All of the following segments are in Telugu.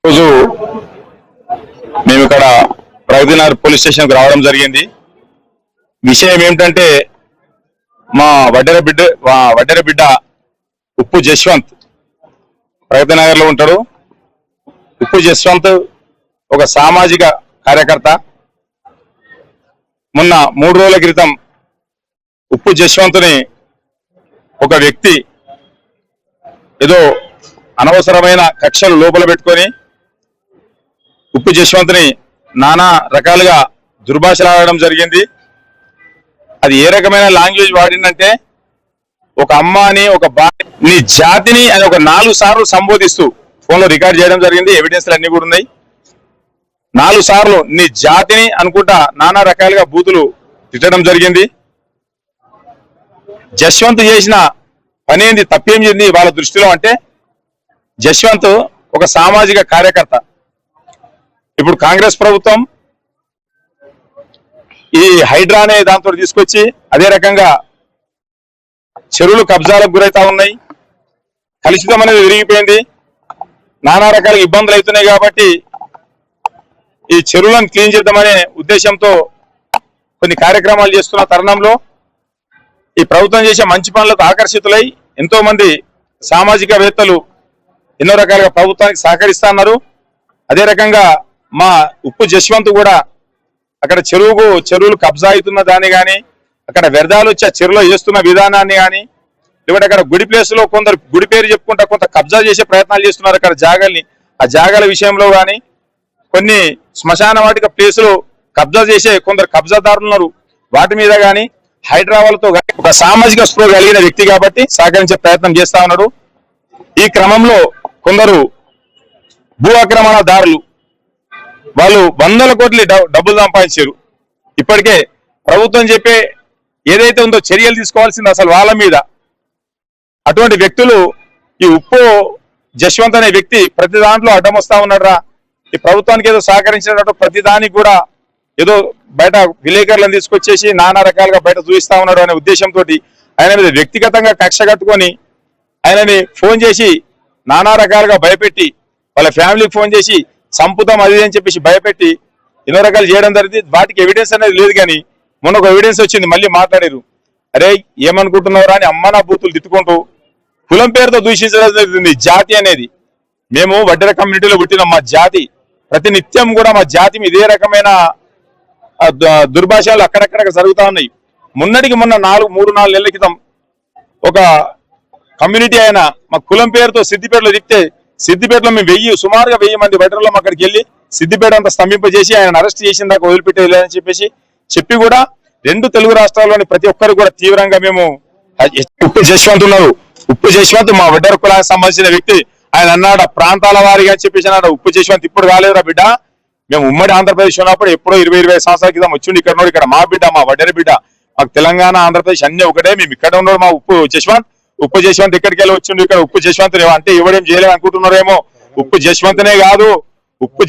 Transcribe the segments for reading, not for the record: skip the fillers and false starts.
రోజు మేము ఇక్కడ ప్రగతినగర్ పోలీస్ స్టేషన్ కు రావడం జరిగింది. విషయం ఏమిటంటే మా వడ్డెర బిడ్డ ఉప్పు జశ్వంత్ ప్రగతినగర్ లో ఉంటాడు. ఉప్పు జశ్వంత్ ఒక సామాజిక కార్యకర్త. మొన్న 3 రోజుల క్రితం ఉప్పు జశ్వంత్ని ఒక వ్యక్తి ఏదో అనవసరమైన కక్షలు లోపల పెట్టుకొని ఉప్పు జశ్వంత్ని నానా రకాలుగా దుర్భాషలాడడం జరిగింది. అది ఏ రకమైన లాంగ్వేజ్ వాడిందంటే ఒక అమ్మ అని ఒక భార్య నీ జాతిని అని ఒక 4 సార్లు సంబోధిస్తూ ఫోన్లో రికార్డ్ చేయడం జరిగింది. ఎవిడెన్స్లు అన్ని కూడా ఉన్నాయి. 4 సార్లు నీ జాతిని అనుకుంటా నానా రకాలుగా బూతులు తిట్టడం జరిగింది. జశ్వంత్ చేసిన పని ఏంది, తప్పేం చేసింది వాళ్ళ దృష్టిలో అంటే జశ్వంత్ ఒక సామాజిక కార్యకర్త. ఇప్పుడు కాంగ్రెస్ ప్రభుత్వం ఈ హైడ్రా అనే దాంతో తీసుకొచ్చి అదే రకంగా చెరువులు కబ్జాలకు గురైతా ఉన్నాయి. కలుషితం అనేది విరిగిపోయింది. నానా రకాల ఇబ్బందులు అవుతున్నాయి. కాబట్టి ఈ చెరువులను క్లీన్ చేద్దామనే ఉద్దేశంతో కొన్ని కార్యక్రమాలు చేస్తున్న తరుణంలో ఈ ప్రభుత్వం చేసే మంచి పనులకు ఆకర్షితులై ఎంతో మంది సామాజికవేత్తలు ఎన్నో రకాలుగా ప్రభుత్వానికి సహకరిస్తా ఉన్నారు. అదే రకంగా మా ఉప్పు జశ్వంత్ కూడా అక్కడ చెరువులు కబ్జా అవుతున్న దాన్ని కానీ అక్కడ వ్యర్థాలు వచ్చి ఆ చెరువులో చేస్తున్న విధానాన్ని కానీ లేకపోతే అక్కడ గుడి ప్లేస్ లో కొందరు గుడి పేరు చెప్పుకుంటా కొంత కబ్జా చేసే ప్రయత్నాలు చేస్తున్నారు. అక్కడ జాగాల్ని ఆ జాగాల విషయంలో కానీ కొన్ని శ్మశాన వాటిక ప్లేసులు కబ్జా చేసే కొందరు కబ్జాదారులు ఉన్నారు. వాటి మీద కానీ హైదరాబాద్తో ఒక సామాజిక స్పృహ కలిగిన వ్యక్తి కాబట్టి సహకరించే ప్రయత్నం చేస్తా ఉన్నాడు. ఈ క్రమంలో కొందరు భూ ఆక్రమణదారులు వాళ్ళు 100 కోట్ల డబ్బులు సంపాదించారు. ఇప్పటికే ప్రభుత్వం చెప్పే ఏదైతే ఉందో చర్యలు తీసుకోవాల్సింది అసలు వాళ్ళ మీద. అటువంటి వ్యక్తులు ఈ ఉప్పు జశ్వంత్ అనే వ్యక్తి ప్రతి దాంట్లో అడ్డం వస్తా ఉన్నారా. ఈ ప్రభుత్వానికి ఏదో సహకరించినట్టు ప్రతి దానికి కూడా ఏదో బయట విలేకరులను తీసుకొచ్చేసి నానా రకాలుగా బయట చూపిస్తా ఉన్నాడు అనే ఉద్దేశంతో ఆయన మీద వ్యక్తిగతంగా కక్ష కట్టుకొని ఆయనని ఫోన్ చేసి నానా రకాలుగా భయపెట్టి వాళ్ళ ఫ్యామిలీకి ఫోన్ చేసి సంపుతం అది అని చెప్పేసి భయపెట్టి ఎన్నో రకాలు చేయడం జరిగింది. వాటికి ఎవిడెన్స్ అనేది లేదు. కానీ మొన్న ఒక ఎవిడెన్స్ వచ్చింది, మళ్ళీ మాట్లాడారు. అరే ఏమనుకుంటున్నారా అని అమ్మ నా బూతులు తిట్టుకుంటూ కులం పేరుతో దూషించడం జరుగుతుంది. జాతి అనేది మేము వడ్డెర కమ్యూనిటీలో పుట్టిన మా జాతి ప్రతినిత్యం కూడా మా జాతి ఇదే రకమైన దుర్భాషలు అక్కడక్కడ జరుగుతూ ఉన్నాయి. మొన్నటికి మొన్న 3-4 నెలల క్రితం ఒక కమ్యూనిటీ అయిన మా కులం పేరుతో సిద్దిపేటలో దిగితే సిద్దిపేటలో మేము సుమారుగా 1000 మంది వడ్డెరలో అక్కడికి వెళ్ళి సిద్దిపేట అంతా స్తంభింపజేసి ఆయన అరెస్ట్ చేసిన దాకా వదిలిపెట్టేదని చెప్పి కూడా 2 తెలుగు రాష్ట్రాల్లోని ప్రతి ఒక్కరు కూడా తీవ్రంగా మేము ఉప్పు జశ్వంత్ ఉన్నారు. ఉప్పు జశ్వంత్ మా వడ్డెర కులానికి సంబంధించిన వ్యక్తి. ఆయన అన్నాడు ప్రాంతాల వారిగా చెప్పేసి అన్నాడు. ఉప్పు జశ్వంత్ ఇప్పుడు కాలేదురా బిడ్డ, మేము ఉమ్మడి ఆంధ్రప్రదేశ్ ఉన్నప్పుడు ఎప్పుడో 20-25 సంవత్సరాల క్రితం వచ్చిండి. ఇక్కడ మా బిడ్డ మా వడ్డెర బిడ్డ. మాకు తెలంగాణ ఆంధ్రప్రదేశ్ అన్ని ఒకటే. మేము ఇక్కడ ఉన్నాడు మా ఉప్పు జశ్వంత్ ఇక్కడికి వెళ్ళి వచ్చిండు. ఇక్కడ ఉప్పు జశ్వంత్ అంటే ఎవడేం చేయలేదు అనుకుంటున్నారేమో. ఉప్పు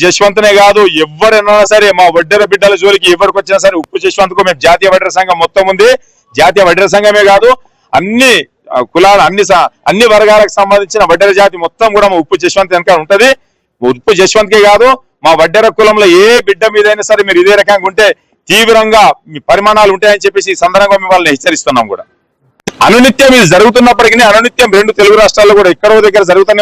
జశ్వంత్నే కాదు ఎవరైనా సరే మా వడ్డెర బిడ్డల జోలికి ఎవరికి వచ్చినా సరే ఉప్పు జశ్వంత్ కు మేము జాతీయ వడ్డెర సంఘం మొత్తం ఉంది. జాతీయ వడ్డెర సంఘమే కాదు అన్ని కులాల అన్ని వర్గాలకు సంబంధించిన వడ్డెర జాతి మొత్తం కూడా మా ఉప్పు జశ్వంత్ వెనక ఉంటది. ఉప్పు జశ్వంత్కే కాదు మా వడ్డెర కులంలో ఏ బిడ్డ మీదైనా సరే మీరు ఇదే రకంగా ఉంటే తీవ్రంగా మీ పరిమాణాలు ఉంటాయని చెప్పేసి ఈ సందర్భంగా మేము వాళ్ళని హెచ్చరిస్తున్నాం కూడా. అనునిత్యం ఇది జరుగుతున్నప్పటికీ అనునిత్యం 2 తెలుగు రాష్ట్రాల్లో కూడా ఎక్కడో దగ్గర జరుగుతూనే